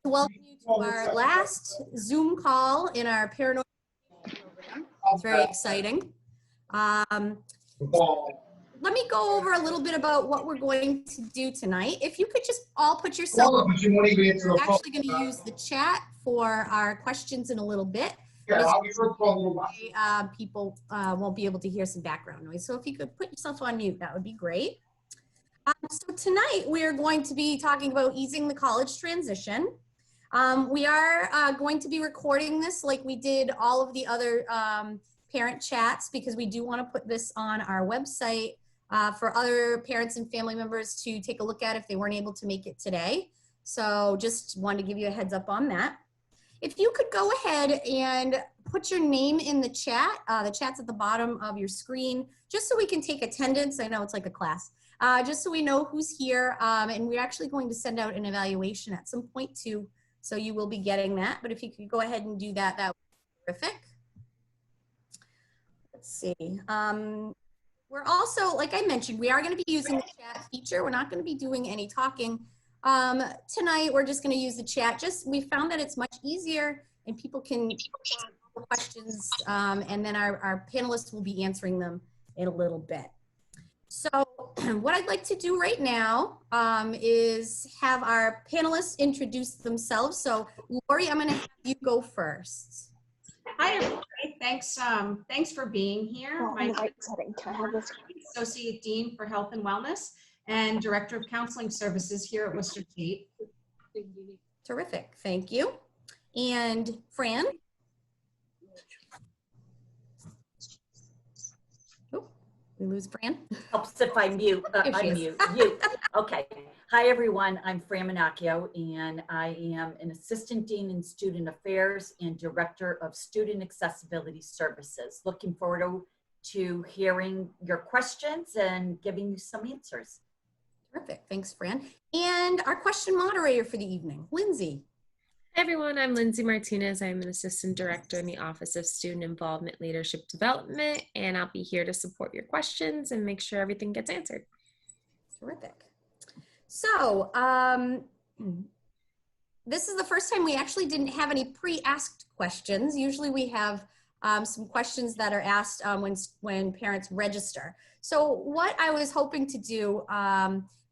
Welcome you to our last Zoom call in our paranoid program. It's very exciting. Let me go over a little bit about what we're going to do tonight. If you could just all put yourself, we're actually going to use the chat for our questions in a little bit. People won't be able to hear some background noise. So if you could put yourself on mute, that would be great. So tonight we are going to be talking about easing the college transition. We are going to be recording this like we did all of the other parent chats, because we do want to put this on our website for other parents and family members to take a look at if they weren't able to make it today. So just wanted to give you a heads up on that. If you could go ahead and put your name in the chat's at the bottom of your screen, just so we can take attendance. I know it's like a class. Just so we know who's here, and we're actually going to send out an evaluation at some point too, so you will be getting that. But if you could go ahead and do that, that would be terrific. Let's see. We're also, like I mentioned, we are going to be using the chat feature. We're not going to be doing any talking tonight. We're just going to use the chat. We found that it's much easier, and people can ask questions, and then our panelists will be answering them in a little bit. So what I'd like to do right now is have our panelists introduce themselves. So Lori, I'm going to have you go first. Hi, everybody. Thanks for being here. My name is Associate Dean for Health and Wellness and Director of Counseling Services here at Worcester State. Terrific. Thank you. And Fran? We lose Fran? Helps if I mute. Unmute. Okay. Hi, everyone. I'm Fran Minacchio, and I am an Assistant Dean in Student Affairs and Director of Student Accessibility Services. Looking forward to hearing your questions and giving you some answers. Terrific. Thanks, Fran. And our question moderator for the evening, Lindsay. Hi everyone, I'm Lindsay Martinez. I'm an Assistant Director in the Office of Student Involvement Leadership Development, and I'll be here to support your questions and make sure everything gets answered. Terrific. So this is the first time we actually didn't have any pre-asked questions. Usually we have some questions that are asked when parents register. So what I was hoping to do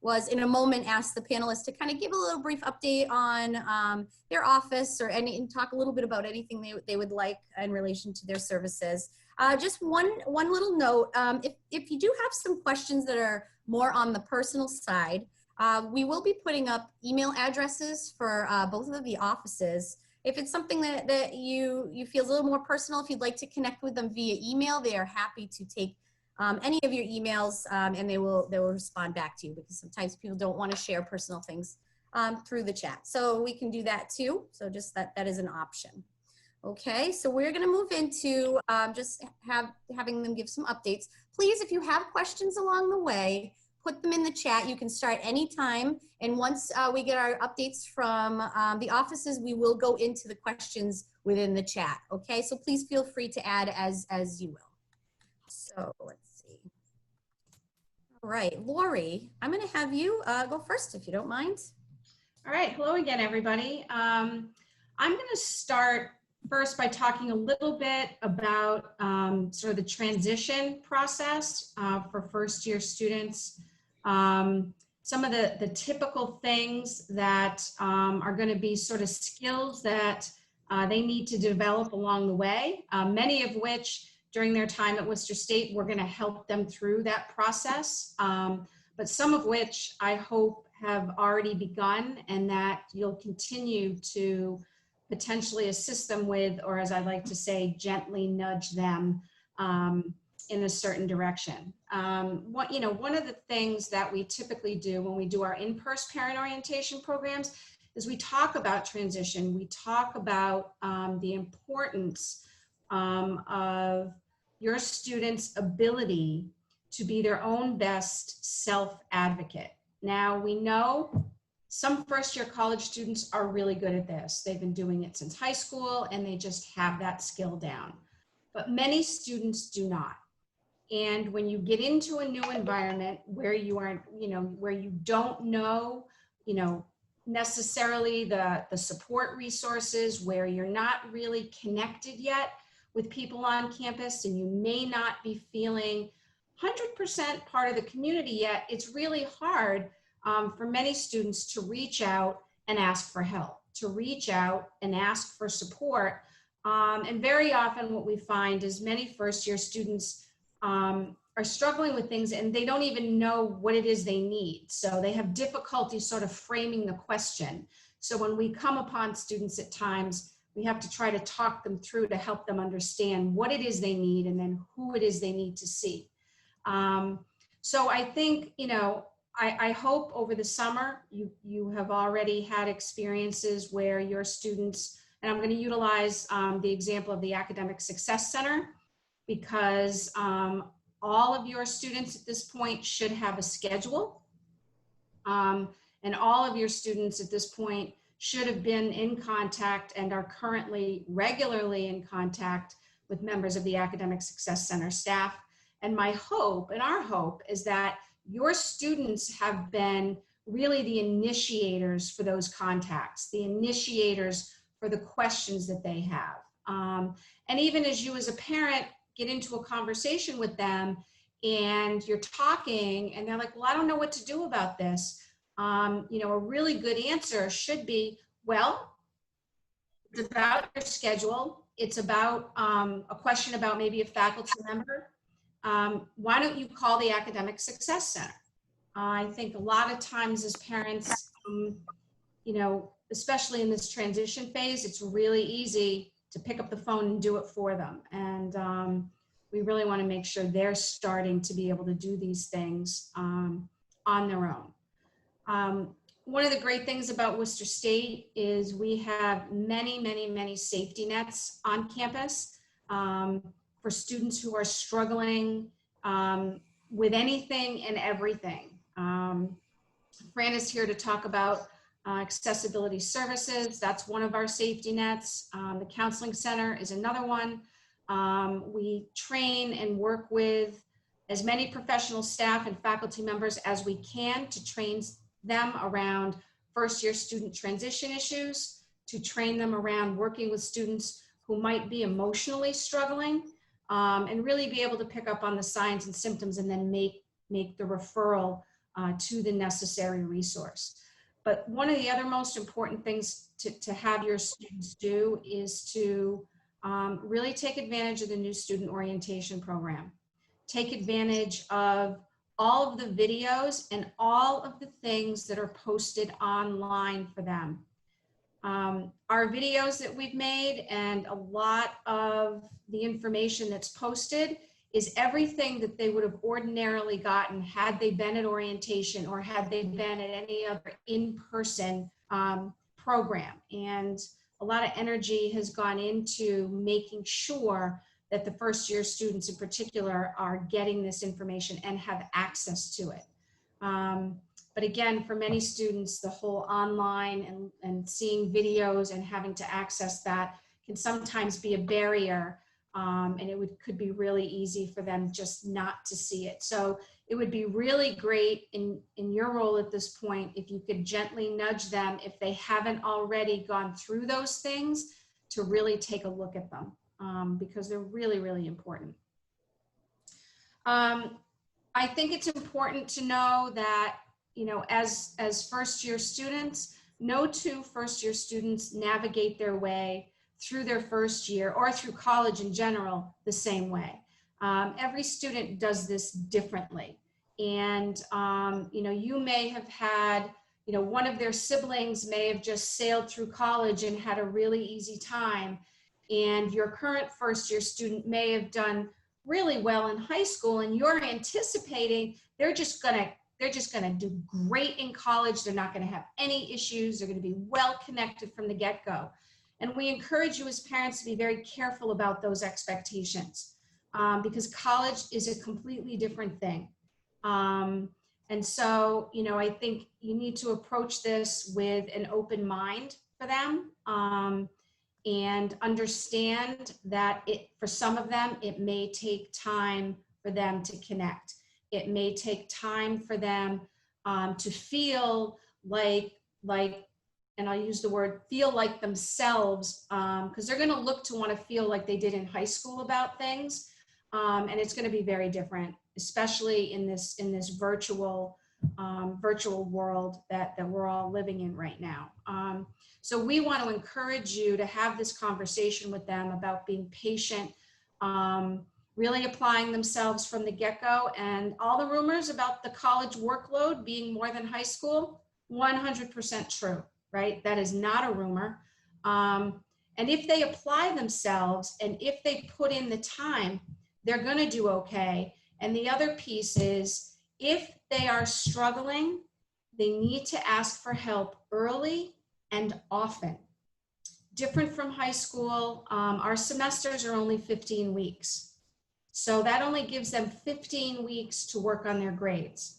was in a moment ask the panelists to kind of give a little brief update on their office and talk a little bit about anything they would like in relation to their services. Just one little note, if you do have some questions that are more on the personal side, we will be putting up email addresses for both of the offices. If it's something that you feel is a little more personal, if you'd like to connect with them via email, they are happy to take any of your emails, and they will respond back to you, because sometimes people don't want to share personal things through the chat. So we can do that too. So just that is an option. Okay, so we're going to move into just having them give some updates. Please, if you have questions along the way, put them in the chat. You can start anytime. And once we get our updates from the offices, we will go into the questions within the chat. Okay, so please feel free to add as you will. So let's see. All right, Lori, I'm going to have you go first, if you don't mind. All right. Hello again, everybody. I'm going to start first by talking a little bit about sort of the transition process for first-year students. Some of the typical things that are going to be sort of skills that they need to develop along the way, many of which during their time at Worcester State, we're going to help them through that process, but some of which I hope have already begun and that you'll continue to potentially assist them with, or as I like to say, gently nudge them in a certain direction. One of the things that we typically do when we do our in-person parent orientation programs is we talk about transition. We talk about the importance of your students' ability to be their own best self-advocate. Now, we know some first-year college students are really good at this. They've been doing it since high school and they just have that skill down. But many students do not. And when you get into a new environment where you are, where you don't know, necessarily the support resources, where you're not really connected yet with people on campus and you may not be feeling 100% part of the community yet, it's really hard for many students to reach out and ask for help, to reach out and ask for support. And very often what we find is many first-year students are struggling with things and they don't even know what it is they need. So they have difficulty sort of framing the question. So when we come upon students at times, we have to try to talk them through to help them understand what it is they need and then who it is they need to see. So I think, you know, I hope over the summer you have already had experiences where your students, and I'm going to utilize the example of the Academic Success Center, because all of your students at this point should have a schedule. And all of your students at this point should have been in contact and are currently regularly in contact with members of the Academic Success Center staff. And my hope, and our hope, is that your students have been really the initiators for those contacts, the initiators for the questions that they have. And even as you as a parent get into a conversation with them and you're talking and they're like, well, I don't know what to do about this. You know, a really good answer should be, well, it's about your schedule. It's about a question about maybe a faculty member. Why don't you call the Academic Success Center? I think a lot of times as parents, you know, especially in this transition phase, it's really easy to pick up the phone and do it for them. And we really want to make sure they're starting to be able to do these things on their own. One of the great things about Worcester State is we have many, many, many safety nets on campus for students who are struggling with anything and everything. Fran is here to talk about accessibility services. That's one of our safety nets. The Counseling Center is another one. We train and work with as many professional staff and faculty members as we can to train them around first-year student transition issues, to train them around working with students who might be emotionally struggling, and really be able to pick up on the signs and symptoms and then make the referral to the necessary resource. But one of the other most important things to have your students do is to really take advantage of the new student orientation program. Take advantage of all of the videos and all of the things that are posted online for them. Our videos that we've made and a lot of the information that's posted is everything that they would have ordinarily gotten had they been at orientation or had they been at any other in-person program. And a lot of energy has gone into making sure that the first-year students in particular are getting this information and have access to it. But again, for many students, the whole online and seeing videos and having to access that can sometimes be a barrier, and it could be really easy for them just not to see it. So it would be really great in your role at this point if you could gently nudge them, if they haven't already gone through those things, to really take a look at them, because they're really, really important. I think it's important to know that, you know, as first-year students, no two first-year students navigate their way through their first year or through college in general the same way. Every student does this differently. And, you know, you may have had, you know, one of their siblings may have just sailed through college and had a really easy time. And your current first-year student may have done really well in high school, and you're anticipating they're just gonna do great in college. They're not gonna have any issues. They're gonna be well connected from the get-go. And we encourage you as parents to be very careful about those expectations, because college is a completely different thing. And so, you know, I think you need to approach this with an open mind for them, and understand that for some of them, it may take time for them to connect. It may take time for them to feel like and I'll use the word feel like themselves, because they're going to look to want to feel like they did in high school about things. And it's going to be very different, especially in this virtual world that we're all living in right now. So we want to encourage you to have this conversation with them about being patient, really applying themselves from the get-go. And all the rumors about the college workload being more than high school, 100% true, right? That is not a rumor. And if they apply themselves and if they put in the time, they're going to do okay. And the other piece is, if they are struggling, they need to ask for help early and often. Different from high school, our semesters are only 15 weeks. So that only gives them 15 weeks to work on their grades.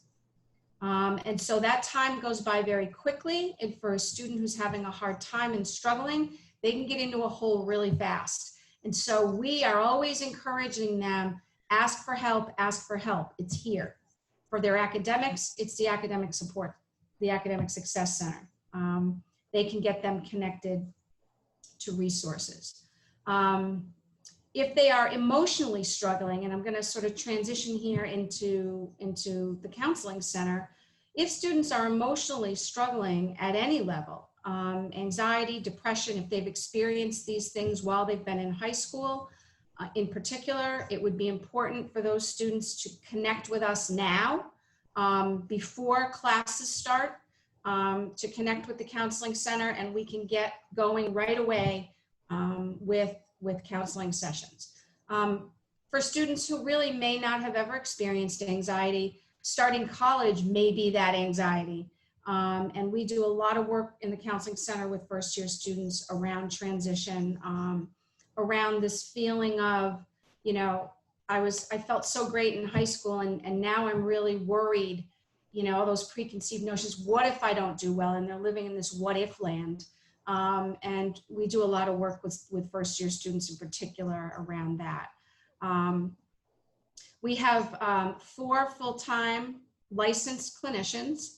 And so that time goes by very quickly. And for a student who's having a hard time and struggling, they can get into a hole really fast. And so we are always encouraging them, ask for help, ask for help. It's here. For their academics, it's the academic support, the Academic Success Center. They can get them connected to resources. If they are emotionally struggling, and I'm going to sort of transition here into the counseling center, if students are emotionally struggling at any level, anxiety, depression, if they've experienced these things while they've been in high school, in particular, it would be important for those students to connect with us now, before classes start, to connect with the counseling center, and we can get going right away with counseling sessions. For students who really may not have ever experienced anxiety, starting college may be that anxiety. And we do a lot of work in the counseling center with first-year students around transition, around this feeling of, you know, I felt so great in high school, and now I'm really worried, you know, all those preconceived notions. What if I don't do well? And they're living in this what if land. And we do a lot of work with first-year students in particular around that. We have 4 full-time licensed clinicians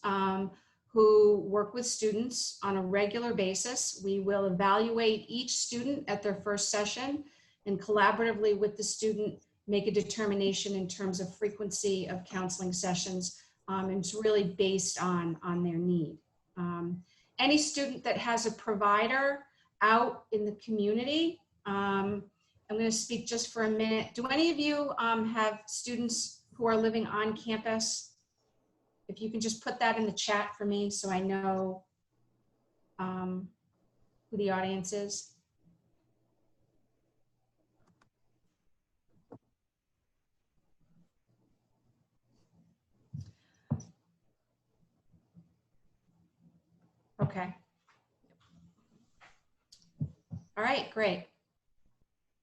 who work with students on a regular basis. We will evaluate each student at their first session and collaboratively with the student make a determination in terms of frequency of counseling sessions. And it's really based on their need. Any student that has a provider out in the community, I'm going to speak just for a minute. Do any of you have students who are living on campus? If you can just put that in the chat for me so I know who the audience is. Okay. All right, great.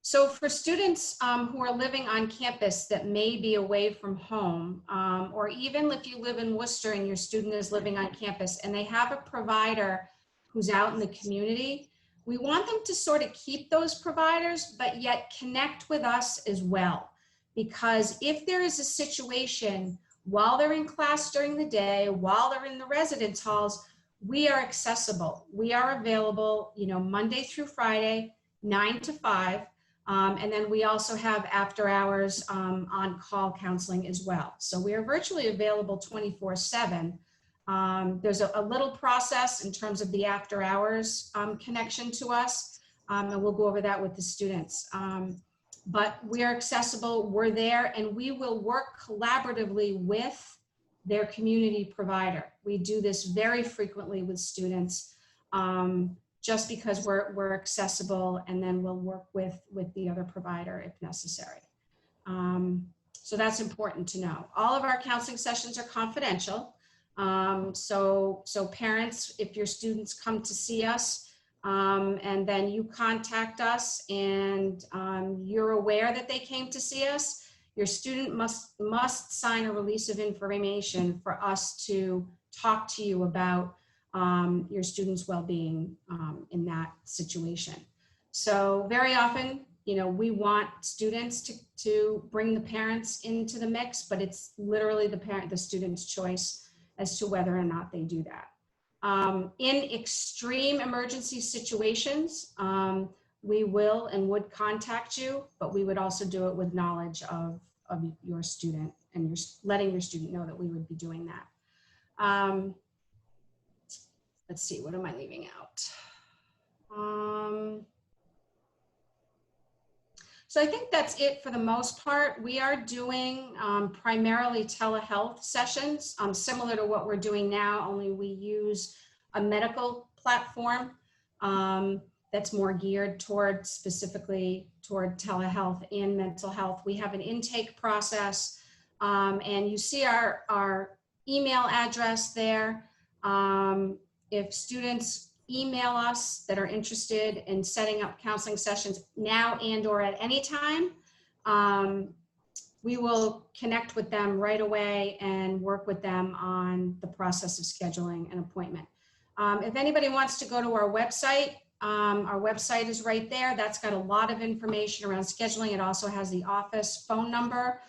So for students who are living on campus that may be away from home, or even if you live in Worcester and your student is living on campus and they have a provider who's out in the community, we want them to sort of keep those providers, but yet connect with us as well. Because if there is a situation while they're in class during the day, while they're in the residence halls, we are accessible. We are available, you know, Monday through Friday, 9 to 5. And then we also have after hours on-call counseling as well. So we are virtually available 24/7. There's a little process in terms of the after hours connection to us, and we'll go over that with the students. But we are accessible, we're there, and we will work collaboratively with their community provider. We do this very frequently with students, just because we're accessible, and then we'll work with the other provider if necessary. So that's important to know. All of our counseling sessions are confidential. So parents, if your students come to see us, and then you contact us and you're aware that they came to see us, your student must sign a release of information for us to talk to you about your student's well-being in that situation. So very often, you know, we want students to bring the parents into the mix, but it's literally the student's choice as to whether or not they do that. In extreme emergency situations, we will and would contact you, but we would also do it with knowledge of your student, and you're letting your student know that we would be doing that. Let's see, what am I leaving out? So I think that's it for the most part. We are doing primarily telehealth sessions, similar to what we're doing now, only we use a medical platform that's more geared toward specifically toward telehealth and mental health. We have an intake process, and you see our email address there. If students email us that are interested in setting up counseling sessions now and or at any time, we will connect with them right away and work with them on the process of scheduling an appointment. If anybody wants to go to our website is right there. That's got a lot of information around scheduling. It also has the office phone number.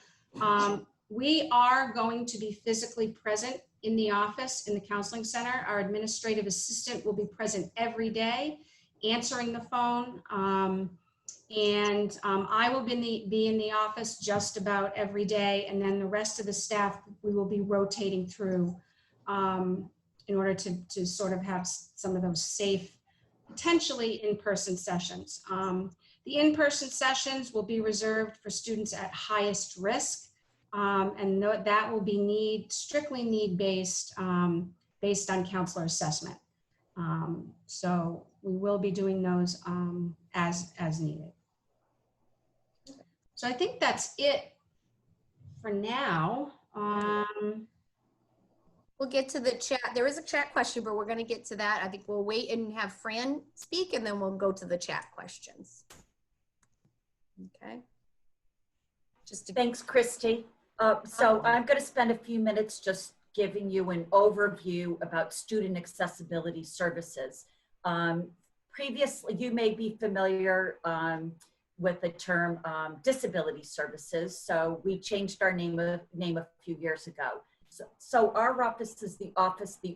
We are going to be physically present in the office, in the counseling center. Our administrative assistant will be present every day, answering the phone. I will be in the office just about every day. And then the rest of the staff, we will be rotating through in order to sort of have some of those safe, potentially in-person sessions. The in-person sessions will be reserved for students at highest risk. And that will be strictly need-based, based on counselor assessment. So we will be doing those as needed. So I think that's it for now. We'll get to the chat. There is a chat question, but we're going to get to that. I think we'll wait and have Fran speak, and then we'll go to the chat questions. Okay. Thanks, Christy. So I'm going to spend a few minutes just giving you an overview about student accessibility services. Previously, you may be familiar with the term disability services. So we changed our name a few years ago. So our office is the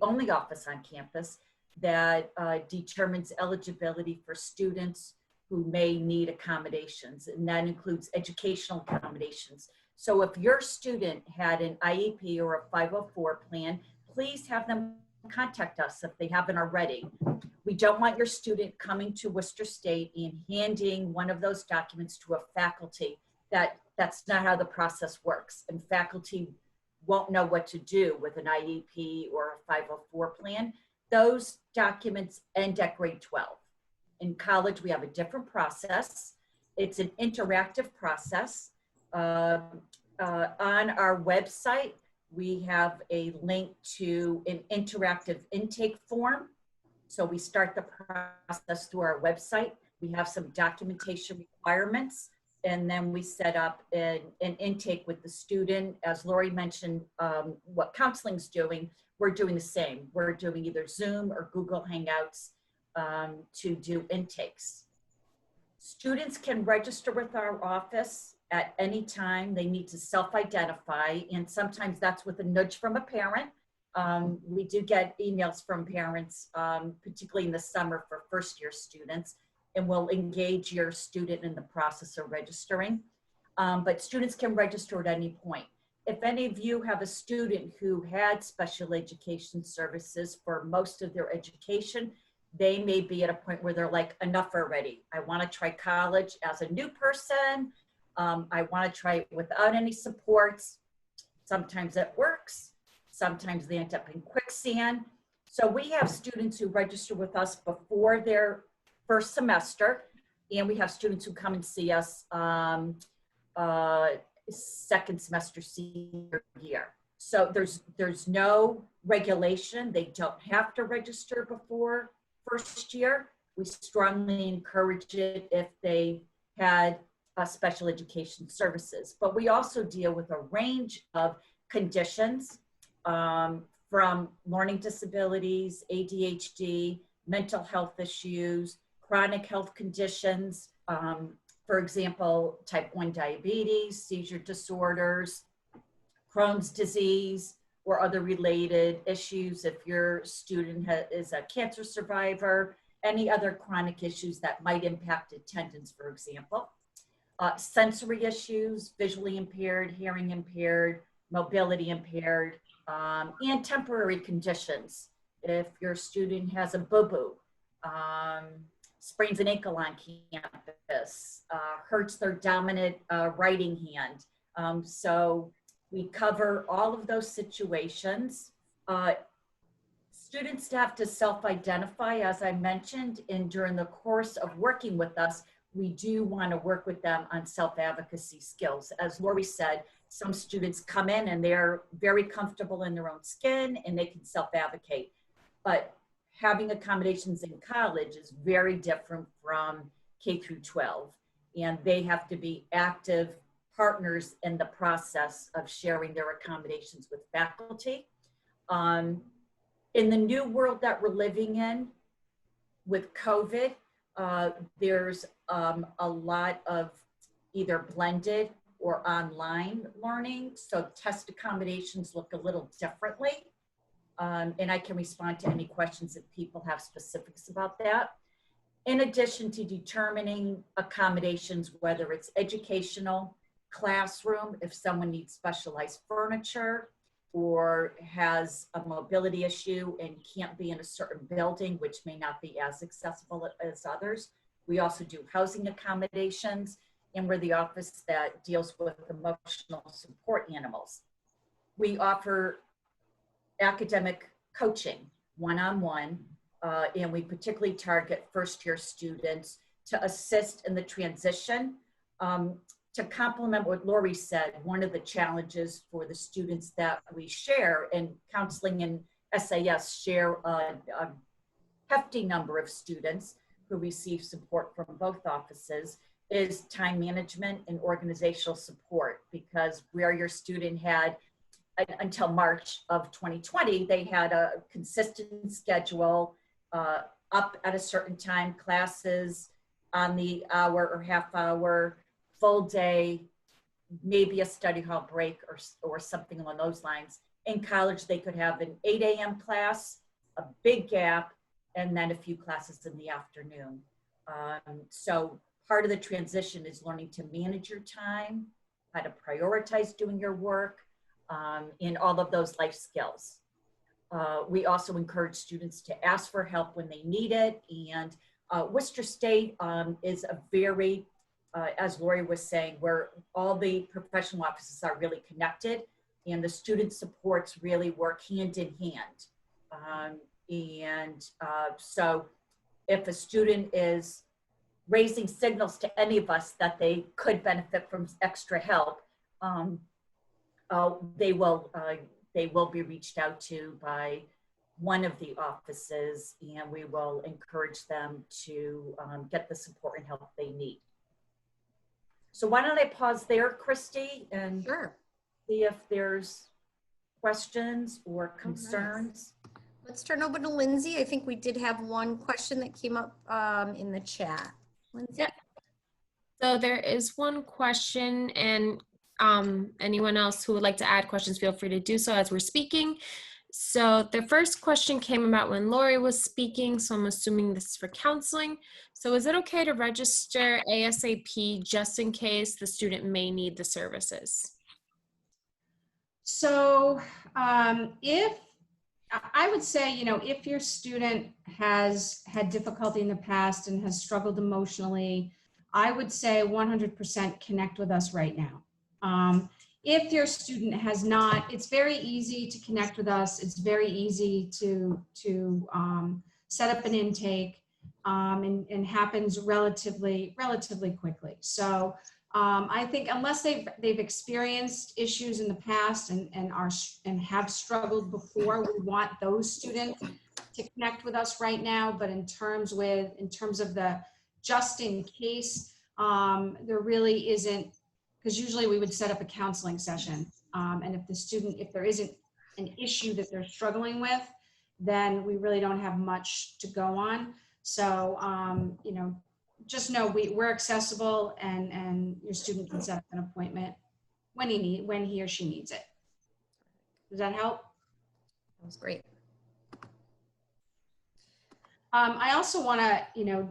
only office on campus that determines eligibility for students who may need accommodations, and that includes educational accommodations. So if your student had an IEP or a 504 plan, please have them contact us if they haven't already. We don't want your student coming to Worcester State and handing one of those documents to a faculty. That's not how the process works. And faculty won't know what to do with an IEP or a 504 plan. Those documents end at grade 12. In college, we have a different process. It's an interactive process. On our website, we have a link to an interactive intake form. So we start the process through our website. We have some documentation requirements, and then we set up an intake with the student. As Lori mentioned, what counseling's doing, we're doing the same. We're doing either Zoom or Google Hangouts to do intakes. Students can register with our office at any time. They need to self-identify, and sometimes that's with a nudge from a parent. We do get emails from parents, particularly in the summer for first-year students, and we'll engage your student in the process of registering. But students can register at any point. If any of you have a student who had special education services for most of their education, they may be at a point where they're like, enough already. I want to try college as a new person. I want to try it without any supports. Sometimes it works. Sometimes they end up in quicksand. So we have students who register with us before their first semester, and we have students who come and see us second semester senior year. So there's no regulation. They don't have to register before first year. We strongly encourage it if they had special education services. But we also deal with a range of conditions from learning disabilities, ADHD, mental health issues, chronic health conditions, for example, type 1 diabetes, seizure disorders, Crohn's disease, or other related issues, if your student is a cancer survivor, any other chronic issues that might impact attendance, for example. Sensory issues, visually impaired, hearing impaired, mobility impaired, and temporary conditions. If your student has a boo-boo, sprains an ankle on campus, hurts their dominant writing hand. So we cover all of those situations. Students have to self-identify, as I mentioned, and during the course of working with us, we do want to work with them on self-advocacy skills. As Lori said, some students come in and they're very comfortable in their own skin and they can self-advocate. But having accommodations in college is very different from K through 12. And they have to be active partners in the process of sharing their accommodations with faculty. In the new world that we're living in with COVID, there's a lot of either blended or online learning. So test accommodations look a little differently. And I can respond to any questions if people have specifics about that. In addition to determining accommodations, whether it's educational, classroom, if someone needs specialized furniture, or has a mobility issue and can't be in a certain building, which may not be as accessible as others. We also do housing accommodations, and we're the office that deals with emotional support animals. We offer academic coaching one-on-one, and we particularly target first-year students to assist in the transition. To complement what Lori said, one of the challenges for the students that we share, and counseling and SAS share a hefty number of students who receive support from both offices, is time management and organizational support. Because where your student had, until March of 2020, they had a consistent schedule, up at a certain time, classes on the hour or half hour, full day, maybe a study hall break or something along those lines. In college, they could have an 8 a.m. class, a big gap, and then a few classes in the afternoon. So part of the transition is learning to manage your time, how to prioritize doing your work, and all of those life skills. We also encourage students to ask for help when they need it. And Worcester State is a very, as Lori was saying, where all the professional offices are really connected and the student supports really work hand in hand. So if a student is raising signals to any of us that they could benefit from extra help, they will be reached out to by one of the offices, and we will encourage them to get the support and help they need. So why don't I pause there, Christy, and Sure. see if there's questions or concerns. Nice. Let's turn over to Lindsay. I think we did have one question that came up in the chat. Lindsay? Yeah. So there is one question, and anyone else who would like to add questions, feel free to do so as we're speaking. So the first question came about when Lori was speaking, so I'm assuming this is for counseling. So is it okay to register ASAP just in case the student may need the services? So if I would say, if your student has had difficulty in the past and has struggled emotionally, I would say 100% connect with us right now. If your student has not, it's very easy to connect with us. It's very easy to set up an intake, and happens relatively quickly. So I think unless they've experienced issues in the past and have struggled before, we want those students to connect with us right now. But in terms of the just in case, there really isn't, because usually we would set up a counseling session. And if there isn't an issue that they're struggling with, then we really don't have much to go on. So, just know we're accessible, and your student can set up an appointment when he or she needs it. Does that help? That was great. I also want to,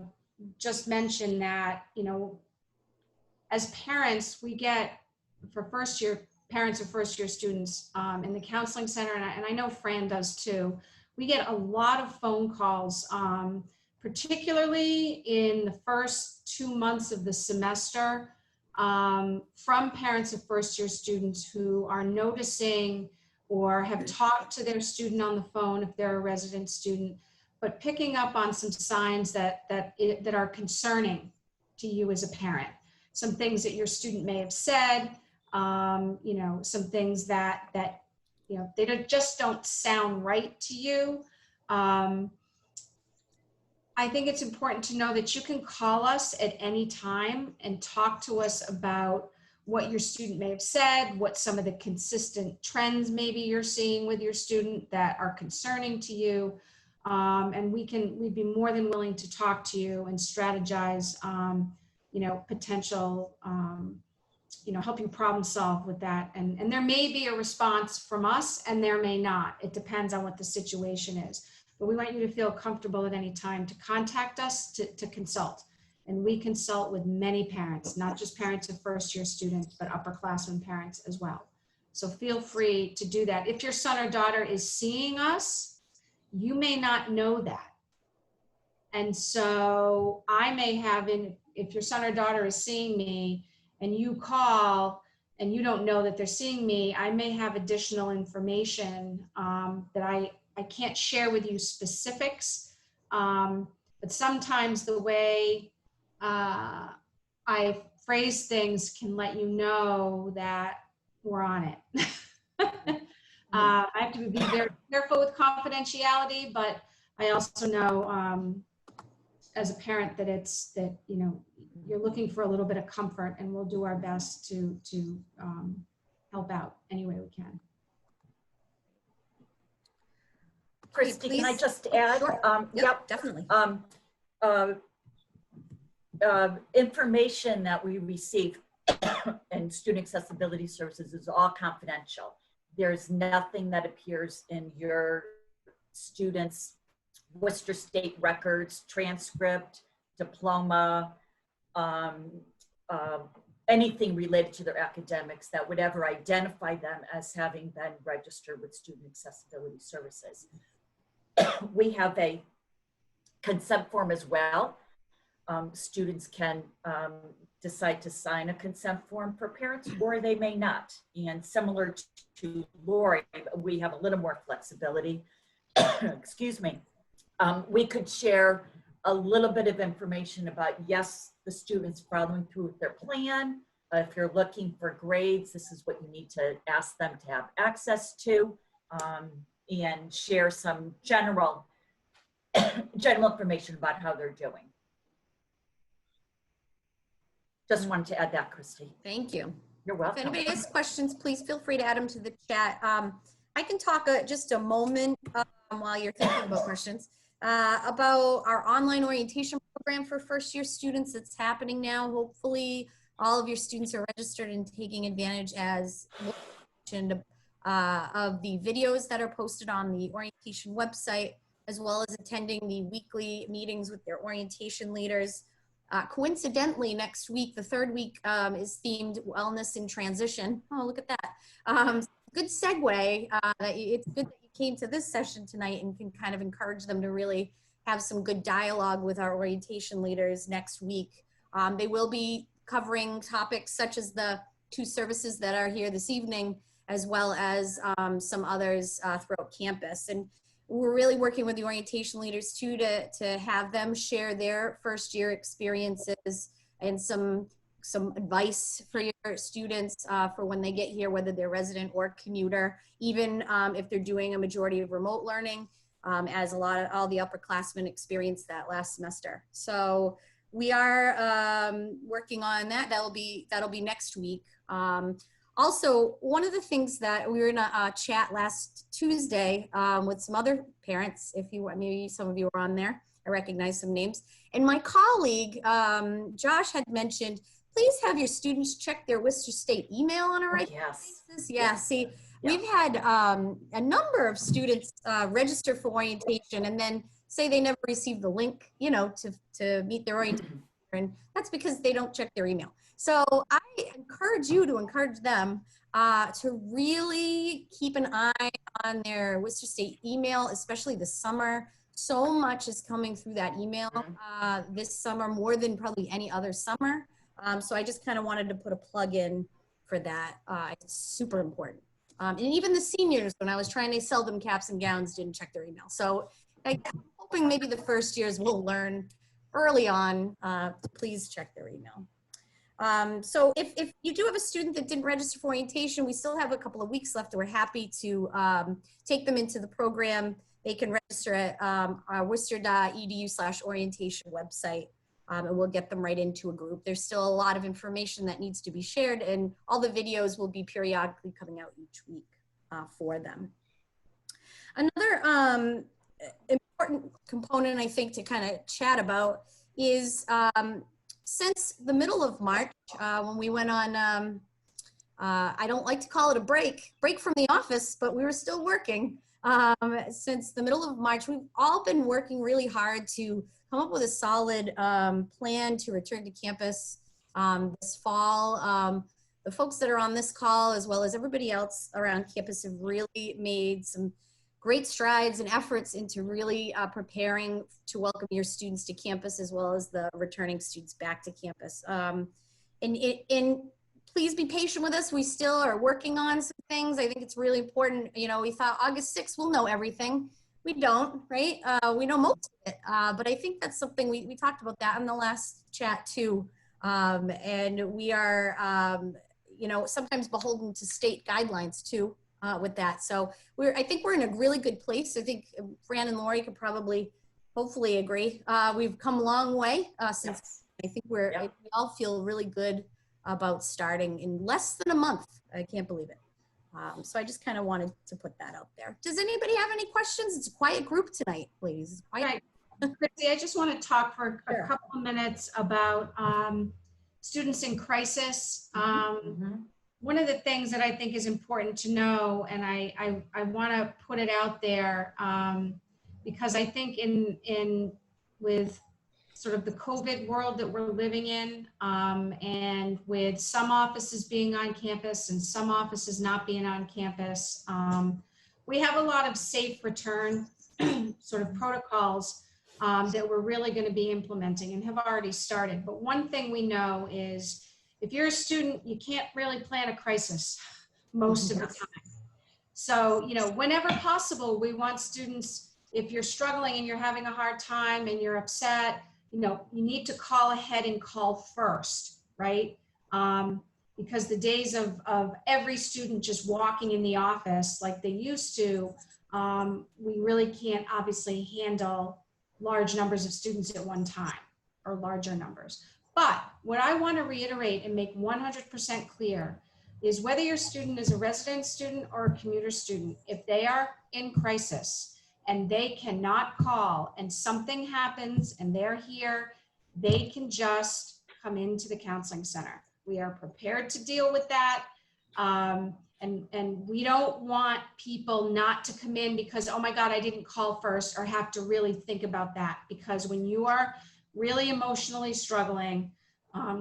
just mention that, as parents, we get for parents of first year students in the counseling center, and I know Fran does too, we get a lot of phone calls, particularly in the first 2 months of the semester, from parents of first year students who are noticing or have talked to their student on the phone if they're a resident student, but picking up on some signs that are concerning to you as a parent. Some things that your student may have said, some things that they just don't sound right to you. I think it's important to know that you can call us at any time and talk to us about what your student may have said, what some of the consistent trends maybe you're seeing with your student that are concerning to you. And we'd be more than willing to talk to you and strategize, potential, help you problem solve with that. And there may be a response from us and there may not. It depends on what the situation is. But we want you to feel comfortable at any time to contact us to consult. And we consult with many parents, not just parents of first year students, but upperclassmen parents as well. So feel free to do that. If your son or daughter is seeing us, you may not know that. And so I may have, if your son or daughter is seeing me and you call and you don't know that they're seeing me, I may have additional information that I can't share with you specifics, but sometimes the way I phrase things can let you know that we're on it. I have to be very careful with confidentiality, but I also know as a parent that you're looking for a little bit of comfort, and we'll do our best to help out any way we can. Christy, can I just add? Sure. Yep, definitely. Information that we receive in student accessibility services is all confidential. There's nothing that appears in your students' Worcester State records, transcript, diploma, anything related to their academics that would ever identify them as having been registered with student accessibility services. We have a consent form as well. Students can decide to sign a consent form for parents, or they may not. And similar to Lori, we have a little more flexibility. Excuse me. We could share a little bit of information about, yes, the student's following through with their plan. If you're looking for grades, this is what you need to ask them to have access to, and share some general information about how they're doing. Just wanted to add that, Christy. Thank you. You're welcome. If anybody has questions, please feel free to add them to the chat. I can talk just a moment while you're thinking about questions about our online orientation program for first year students that's happening now. Hopefully all of your students are registered and taking advantage, as mentioned, of the videos that are posted on the orientation website, as well as attending the weekly meetings with their orientation leaders. Coincidentally, next week, the third week, is themed Wellness in Transition. Oh, look at that. Good segue. It's good that you came to this session tonight and can kind of encourage them to really have some good dialogue with our orientation leaders next week. They will be covering topics such as the 2 services that are here this evening, as well as some others throughout campus. And we're really working with the orientation leaders too to have them share their first year experiences and some advice for your students for when they get here, whether they're resident or commuter, even if they're doing a majority of remote learning, as all the upperclassmen experienced that last semester. So we are working on that. That'll be next week. Also, one of the things that we were in a chat last Tuesday with some other parents, maybe some of you were on there, I recognize some names. And my colleague, Josh, had mentioned, please have your students check their Worcester State email on a regular basis. Yeah, see, We've had a number of students register for orientation and then say they never received the link, you know, to meet their orientation, and that's because they don't check their email. So I encourage you to encourage them to really keep an eye on their Worcester State email, especially this summer. So much is coming through that email this summer, more than probably any other summer. So I just kind of wanted to put a plug in for that. It's super important. And even the seniors, when I was trying to sell them caps and gowns, didn't check their email. So I'm hoping maybe the first years will learn early on to please check their email. So if you do have a student that didn't register for orientation, we still have a couple of weeks left. We're happy to take them into the program. They can register at our worcester.edu/orientation website, and we'll get them right into a group. There's still a lot of information that needs to be shared, and all the videos will be periodically coming out each week for them. Another important component, I think, to kind of chat about is since the middle of March, when we went on, I don't like to call it a break from the office, but we were still working. Since the middle of March, we've all been working really hard to come up with a solid plan to return to campus this fall. The folks that are on this call, as well as everybody else around campus, have really made some great strides and efforts into really preparing to welcome your students to campus, as well as the returning students back to campus. And please be patient with us. We still are working on some things. I think it's really important. You know, we thought August 6th we'll know everything. We don't, right? We know most of it, but I think that's something we talked about that in the last chat too. And we are, you know, sometimes beholden to state guidelines too with that. So I think we're in a really good place. I think Fran and Lori could probably, hopefully agree. We've come a long way since. Yes. I think we all feel really good about starting in less than a month. I can't believe it. So I just kind of wanted to put that out there. Does anybody have any questions? It's a quiet group tonight, please. Right. Chrissy, I just want to talk for a couple of minutes about students in crisis. One of the things that I think is important to know, and I want to put it out there, because I think with sort of the COVID world that we're living in, and with some offices being on campus and some offices not being on campus, we have a lot of safe return sort of protocols that we're really going to be implementing and have already started. But one thing we know is if you're a student, you can't really plan a crisis most of the time. So, you know, whenever possible, we want students, if you're struggling and you're having a hard time and you're upset, you know, you need to call ahead and call first, right? Because the days of every student just walking in the office like they used to, we really can't obviously handle large numbers of students at one time, or larger numbers. But what I want to reiterate and make 100% clear is whether your student is a resident student or a commuter student, if they are in crisis and they cannot call and something happens and they're here, they can just come into the counseling center. We are prepared to deal with that. And we don't want people not to come in because, oh my God, I didn't call first, or have to really think about that. Because when you are really emotionally struggling,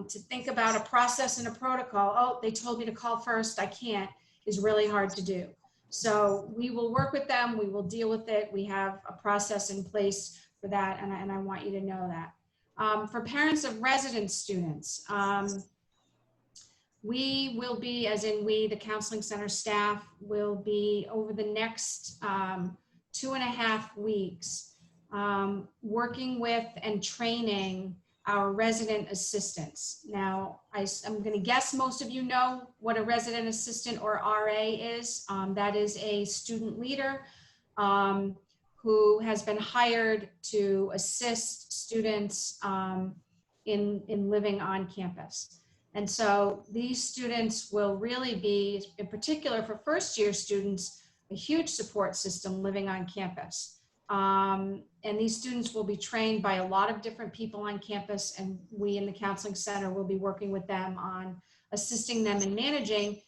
to think about a process and a protocol, oh, they told me to call first, I can't, is really hard to do. So we will work with them, we will deal with it. We have a process in place for that, and I want you to know that. For parents of resident students, we will be, as in we, the counseling center staff, will be over the next 2.5 weeks working with and training our resident assistants. Now, I'm going to guess most of you know what a resident assistant or RA is. That is a student leader who has been hired to assist students in living on campus. And so these students will really be, in particular for first year students, a huge support system living on campus. And these students will be trained by a lot of different people on campus, and we in the counseling center will be working with them on assisting them in managing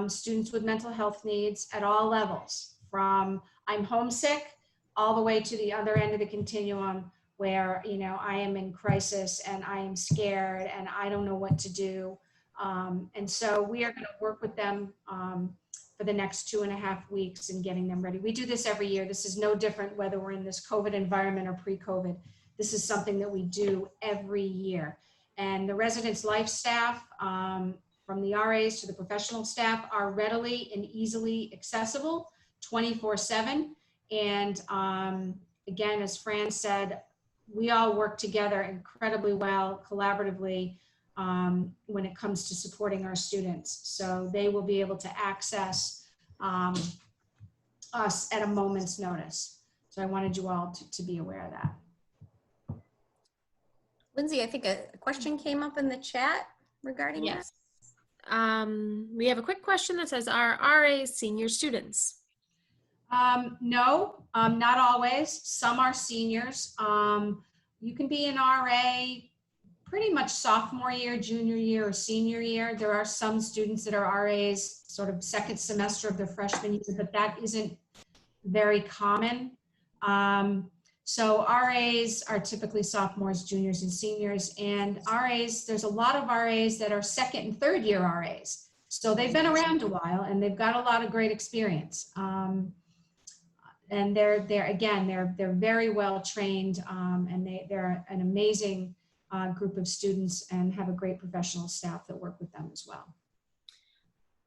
students with mental health needs at all levels, from I'm homesick all the way to the other end of the continuum where, you know, I am in crisis and I am scared and I don't know what to do. And so we are going to work with them for the next 2.5 weeks in getting them ready. We do this every year. This is no different whether we're in this COVID environment or pre-COVID. This is something that we do every year. And the residence life staff, from the RAs to the professional staff, are readily and easily accessible 24/7. And again, as Fran said, we all work together incredibly well, collaboratively, when it comes to supporting our students. So they will be able to access us at a moment's notice. So I wanted you all to be aware of that. Lindsay, I think a question came up in the chat regarding Yes. We have a quick question that says, are RAs senior students? No, not always. Some are seniors. You can be an RA pretty much sophomore year, junior year, or senior year. There are some students that are RAs sort of second semester of their freshman year, but that isn't very common. So RAs are typically sophomores, juniors, and seniors. And RAs, there's a lot of RAs that are second and third year RAs. So they've been around a while and they've got a lot of great experience. And they're very well trained, and they're an amazing group of students and have a great professional staff that work with them as well.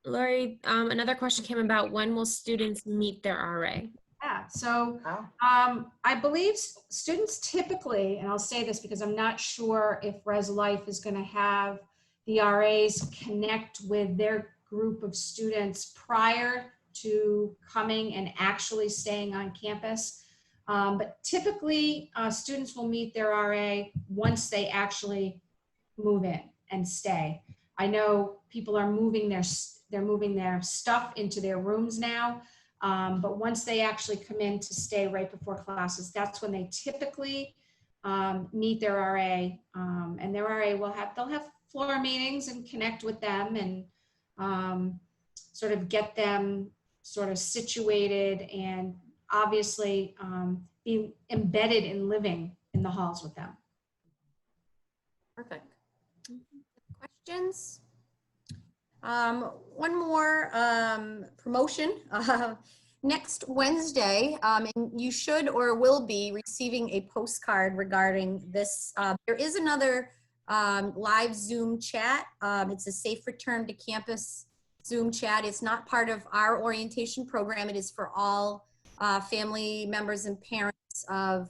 Lori, another question came about, when will students meet their RA? Yeah, so I believe students typically, and I'll say this because I'm not sure if Res Life is going to have the RAs connect with their group of students prior to coming and actually staying on campus. But typically students will meet their RA once they actually move in and stay. I know people are moving their stuff into their rooms now. But once they actually come in to stay right before classes, that's when they typically meet their RA, and their RA they'll have floor meetings and connect with them and sort of get them sort of situated and obviously be embedded in living in the halls with them. Perfect. Questions? One more promotion. Next Wednesday, and you should or will be receiving a postcard regarding this. There is another live Zoom chat. It's a Safe Return to Campus Zoom chat. It's not part of our orientation program. It is for all family members and parents of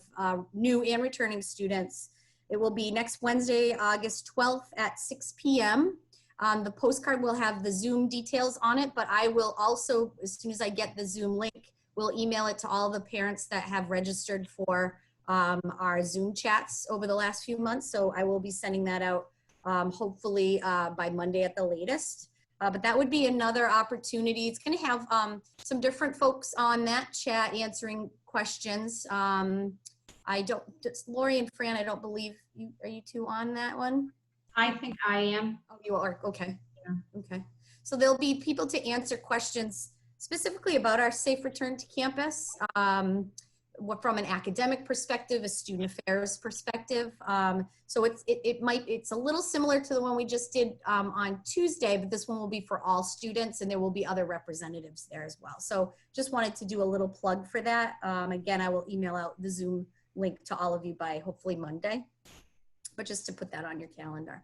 new and returning students. It will be next Wednesday, August 12th at 6 p.m. The postcard will have the Zoom details on it, but I will also, as soon as I get the Zoom link, we'll email it to all the parents that have registered for our Zoom chats over the last few months. So I will be sending that out hopefully by Monday at the latest. But that would be another opportunity. It's going to have some different folks on that chat answering questions. Lori and Fran, I don't believe you, are you two on that one? I think I am. Oh, you are, okay. Yeah. Okay. So there'll be people to answer questions specifically about our Safe Return to Campus, from an academic perspective, a student affairs perspective. So it's a little similar to the one we just did on Tuesday, but this one will be for all students and there will be other representatives there as well. So just wanted to do a little plug for that. Again, I will email out the Zoom link to all of you by hopefully Monday, but just to put that on your calendar.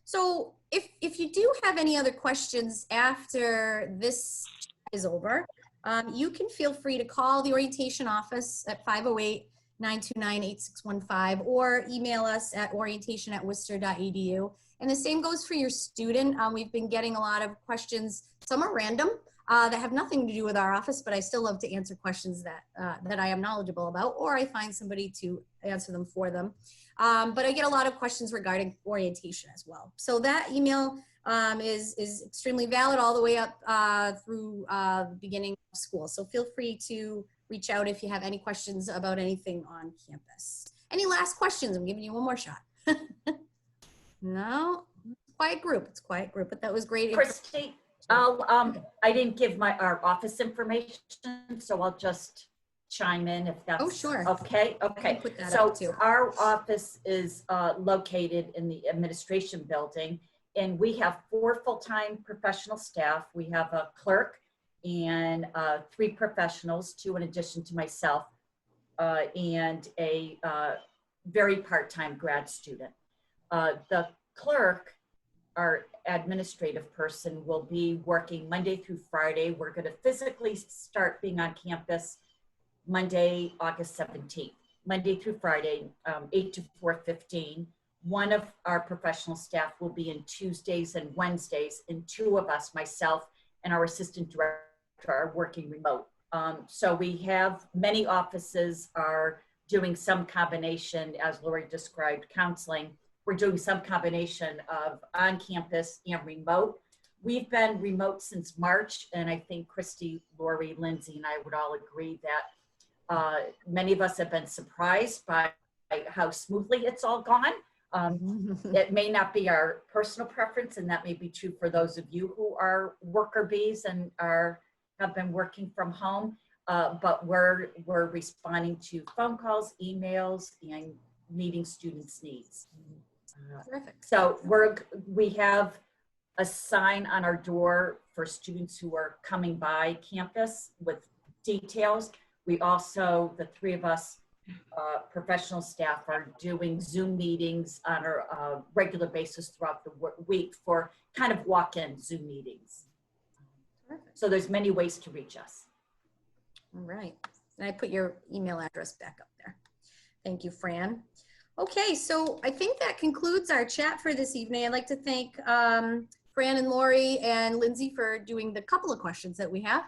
So if you do have any other questions after this is over, you can feel free to call the orientation office at 508-929-8615 or email us at orientation@worcester.edu. And the same goes for your student. We've been getting a lot of questions. Some are random that have nothing to do with our office, but I still love to answer questions that I am knowledgeable about, or I find somebody to answer them for them. But I get a lot of questions regarding orientation as well. So that email is extremely valid all the way up through the beginning of school. So feel free to reach out if you have any questions about anything on campus. Any last questions? I'm giving you one more shot. No? quiet group. It's a quiet group, but that was great. Christy, I didn't give our office information, so I'll just chime in if that's. Oh, sure. Okay, I okay. can put that So up too. our office is located in the administration building, and we have 4 full-time professional staff. We have a clerk and 3 professionals, 2 in addition to myself, and a very part-time grad student. The clerk, our administrative person, will be working Monday through Friday. We're going to physically start being on campus Monday, August 17th, Monday through Friday, 8 to 4:15. One of our professional staff will be in Tuesdays and Wednesdays, and 2 of us, myself and our assistant director, are working remote. So we have many offices are doing some combination, as Lori described, counseling. We're doing some combination of on-campus and remote. We've been remote since March, and I think Christy, Lori, Lindsay, and I would all agree that many of us have been surprised by how smoothly it's all gone. It may not be our personal preference, and that may be true for those of you who are worker bees and have been working from home. But we're responding to phone calls, emails, and meeting students' needs. Terrific. So we have a sign on our door for students who are coming by campus with details. We also, the 3 of us, professional staff, are doing Zoom meetings on a regular basis throughout the week for kind of walk-in Zoom meetings. Perfect. So there's many ways to reach us. All right. And I put your email address back up there. Thank you, Fran. Okay, so I think that concludes our chat for this evening. I'd like to thank Fran and Lori and Lindsay for doing the couple of questions that we have.